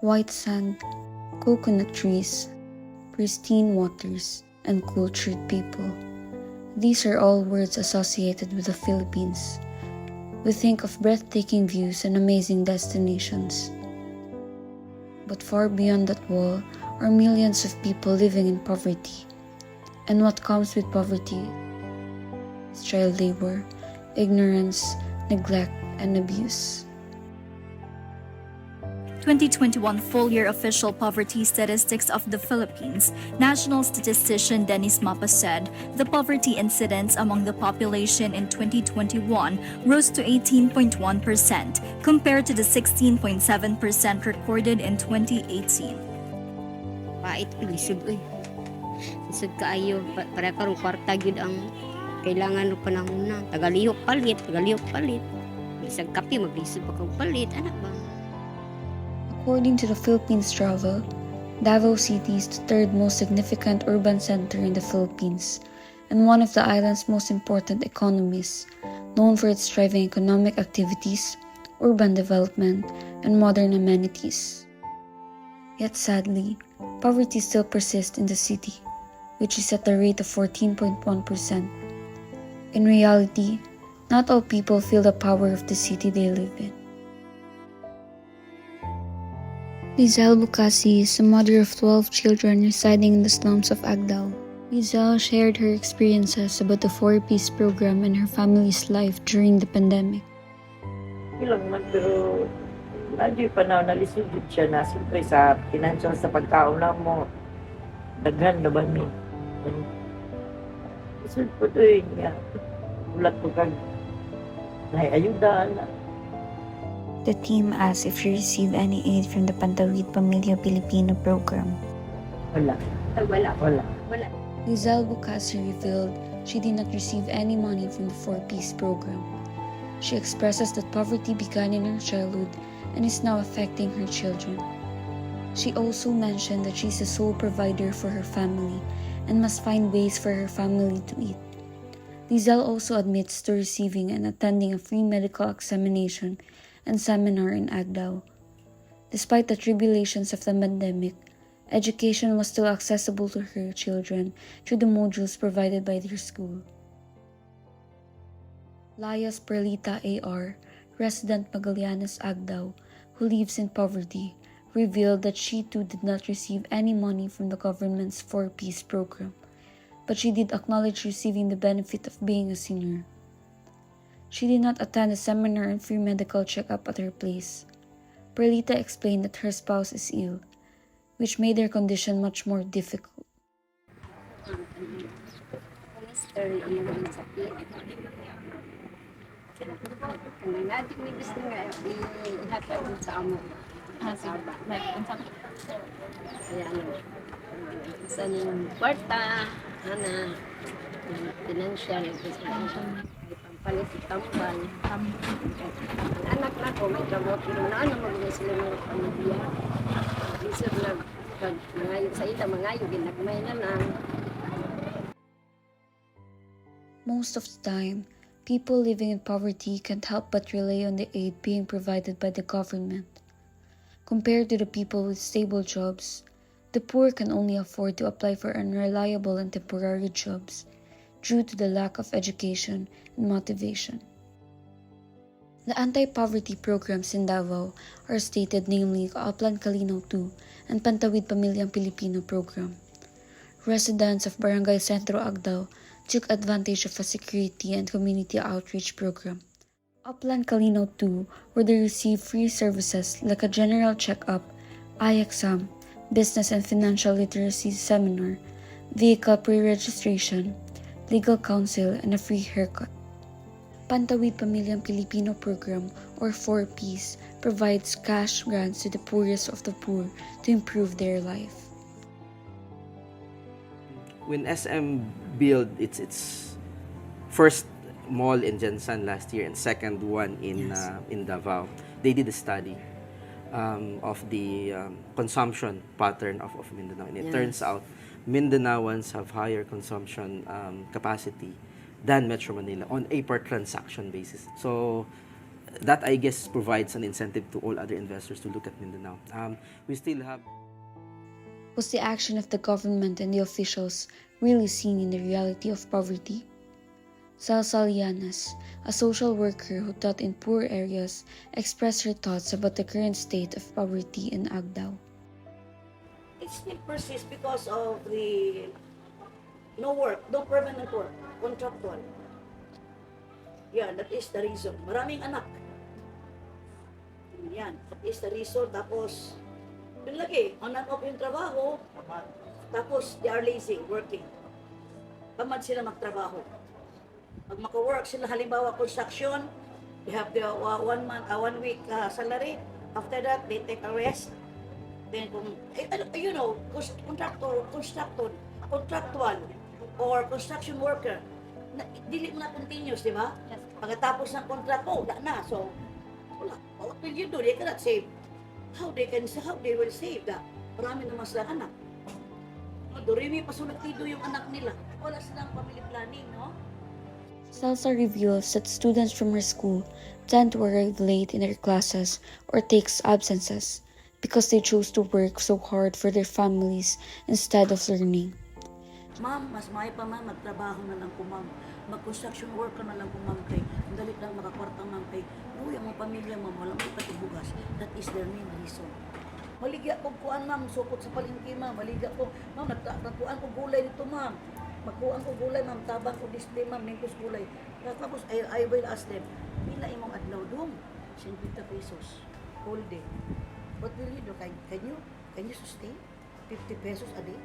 white sand, coconut trees, pristine waters, and cultured people. These are all words associated with the Philippines. We think of breathtaking views and amazing destinations. But far beyond that wall are millions of people living in poverty. And what comes with poverty is child labor, ignorance, neglect, and abuse. 2021 full-year official poverty statistics of the Philippines, national statistician Dennis Mapa said the poverty incidence among the population in 2021 rose to 18.1% compared to the 16.7% recorded in 2018. Pait lisod oy. Lisod kaayo para karong kwarta gyud ang kailangan ng panahon na. Tagalihok palit. Bisag kape maglisod pa kag palit, anak ba? According to the Philippines Travel, Davao City is the third most significant urban center in the Philippines and one of the island's most important economies, known for its thriving economic activities, urban development, and modern amenities. Yet sadly, poverty still persists in the city, which is at a rate of 14.1%. In reality, not all people feel the power of the city they live in. AdDUvocacy is a mother of 12 children residing in the slums of Agdao. Lizelle shared her experiences about the 4-piece program and her family's life during the pandemic. Ilang man, pero nadyo'y panahon na lisod siya na siyempre sa financial sa pagkaon na mo. Daghan na ba ni? Lisod po doon nga. Ulat ko kag ayuda na. The team asked if she received any aid from the Pantawid Pamilya Pilipino program. Wala. Lizelle Bukasi revealed she did not receive any money from the 4-piece program. She expresses that poverty began in her childhood and is now affecting her children. She also mentioned that she's a sole provider for her family and must find ways for her family to eat. Lizelle also admits to receiving and attending a free medical examination and seminar in Agdao. Despite the tribulations of the pandemic, education was still accessible to her children through the modules provided by their school. Layas Perlita A.R., resident Magallanes, Agdao, who lives in poverty, revealed that she too did not receive any money from the government's 4-piece program, but she did acknowledge receiving the benefit of being a senior. She did not attend a seminar and free medical checkup at her place. Perlita explained that her spouse is ill, which made their condition much more difficult. Palit tambal. Anak na ko may trabaho pero naano magna sila ng pamilya. Isip na pag mangayo sa ita mangayo ginagmay na lang. Most of the time, people living in poverty can't help but rely on the aid being provided by the government. Compared to the people with stable jobs, the poor can only afford to apply for unreliable and temporary jobs due to the lack of education and motivation. The anti-poverty programs in Davao are stated namely Kaaplan Kalinaw 2 and Pantawid Pamilyang Pilipino program. Residents of Barangay Centro Agdao took advantage of a security and community outreach program. Upland Kalinaw 2, where they receive free services like a general checkup, eye exam, business and financial literacy seminar, vehicle pre-registration, legal counsel, and a free haircut. Pantawid Pamilyang Pilipino program, or 4Ps, provides cash grants to the poorest of the poor to improve their life. When SM built its first mall in Jensan last year and second one in Davao, they did a study of the consumption pattern of Mindanao, and it turns out Mindanaoans have higher consumption capacity than Metro Manila on a per transaction basis. So that, I guess, provides an incentive to all other investors to look at Mindanao. We still have... Was the action of the government and the officials really seen in the reality of poverty? Salsa Lianas, a social worker who taught in poor areas, expressed her thoughts about the current state of poverty in Agdao. It still persists because of the no work, no permanent work, contractual. Yeah, that is the reason. Maraming anak. Yan, that is the reason. Tapos, yun lagi, on and off yung trabaho. Tapos, they are lazy, working. Tamad sila magtrabaho. Pag maka-work sila, halimbawa construction, they have the 1 week salary. After that, they take a rest. Then kung, you know, contractual, or construction worker, dili mo na continuous, di ba? Yes. Pagkatapos ng contract, wala na. So, wala. What will you do? They cannot save. How they will save that? Marami naman silang anak. Dorimi, pasunod-tido yung anak nila. Wala silang family planning, no? Salsa reveals that students from her school tend to arrive late in their classes or takes absences because they chose to work so hard for their families instead of learning. Ma'am, mas may pa ma'am, magtrabaho na lang po ma'am. Mag-construction worker na lang po ma'am kay. Ang dalit lang makakwarta ma'am kay. Uy, ang mga pamilya ma'am, walang may patibugas. That is their main reason. Maligya po kuan ma'am, supot sa palengke ma'am. Maligya po, ma'am, nagkuan ko gulay dito ma'am. Magkuan ko gulay ma'am, tabang ko display ma'am, ningkos gulay. Tapos I will ask them, pila imong adlaw dong? 50 pesos, whole day. What will you do? Can you sustain 50 pesos a day?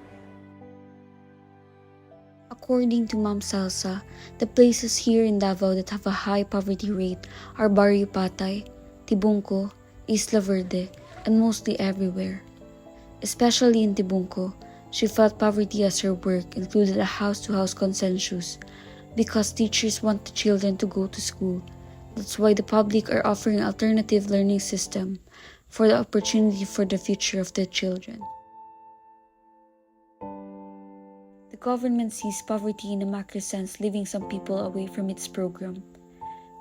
According to Ma'am Salsa, the places here in Davao that have a high poverty rate are Barrio Patay, Tibungco, Isla Verde, and mostly everywhere. Especially in Tibungco, she felt poverty as her work included a house-to-house consensus because teachers want the children to go to school. That's why the public are offering an alternative learning system for the opportunity for the future of the children. The government sees poverty in a macro sense, leaving some people away from its program.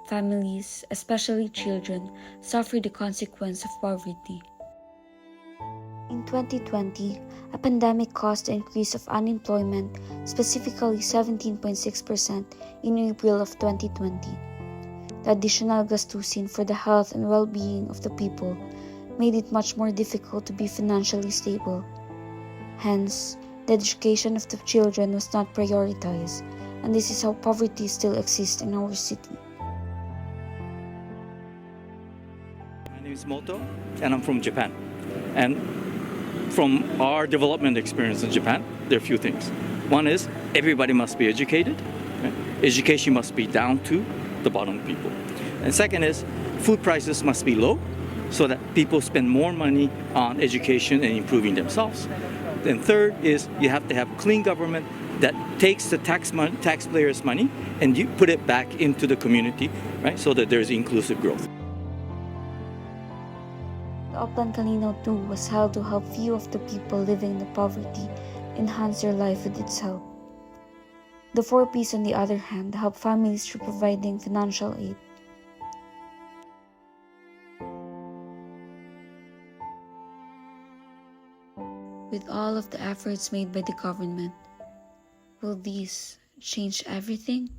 Families, especially children, suffer the consequence of poverty. In 2020, a pandemic caused the increase of unemployment, specifically 17.6% in April of 2020. The additional gastusin for the health and well-being of the people made it much more difficult to be financially stable. Hence, the education of the children was not prioritized, and this is how poverty still exists in our city. My name is Moto, and I'm from Japan. And from our development experience in Japan, there are a few things. One is everybody must be educated. Right? Education must be down to the bottom people. And second is food prices must be low so that people spend more money on education and improving themselves. And third is you have to have clean government that takes the taxpayers' money and you put it back into the community, right? So that there's inclusive growth. The Oplan Kalinaw 2 was held to help few of the people living in poverty enhance their life with its help. The 4Ps, on the other hand, help families through providing financial aid. With all of the efforts made by the government, will these change everything?